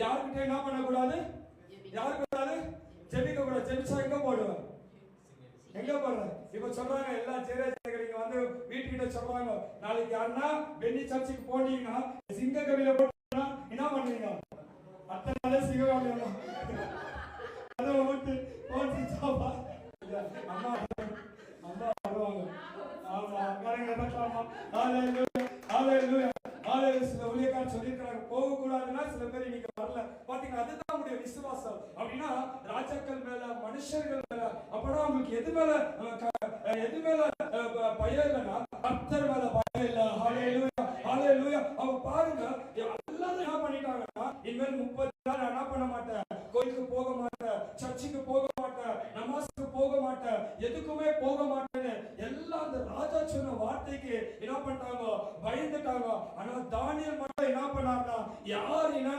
யாருக்கிட்ட என்ன பண்ணக்கூடாது? யாருக்கு கூடாது? ஜெபிக்க கூடாது. ஜெபிச்சா எங்க போடுவேன்? எங்க போடுறேன்? இப்ப சொல்றாங்க எல்லா சேரீங்க வந்து வீட்டுக்கிட்ட சொல்றாங்க, நாளைக்கு யாருன்னா பென்னி சர்ச்சுக்கு போனீங்கன்னா சிங்க கவியில போட்டா என்ன பண்ணுவீங்க? அத்தனை நாளே சிங்க கவியில அதை விட்டு போட்டுச்சாப்பா அம்மா அம்மா வருவாங்க. ஆமா கரெக்டா நடக்கலாமா? ஹalleluya ஹalleluya ஹalleluya. சில ஊழியக்காரர் சொல்லிருக்காங்க போகக்கூடாதுன்னா சில பேர் இன்னைக்கு வரல. பாத்தீங்கன்னா அதுதான் நம்முடைய விசுவாசம். அப்படின்னா ராஜாக்கள் மேல மனுஷர்கள் மேல அப்பனா உங்களுக்கு எது மேல பயம் இல்லைன்னா கர்த்தர் மேல பயம் இல்ல. ஹalleluya ஹalleluya. அவ பாருங்க எல்லாரும் என்ன பண்ணிட்டாங்கன்னா இனிமேல் 30 நாள் என்ன பண்ண மாட்டேன், கோயிலுக்கு போக மாட்டேன், சர்ச்சுக்கு போக மாட்டேன், நமாஸ்க்கு போக மாட்டேன், எதுக்குமே போக மாட்டேன்னு எல்லாம் அந்த ராஜா சொன்ன வார்த்தைக்கு என்ன பண்ணிட்டாங்க? பயந்துட்டாங்க. ஆனா தானியேல் மட்டும் என்ன பண்ணாங்கன்னா யார் என்ன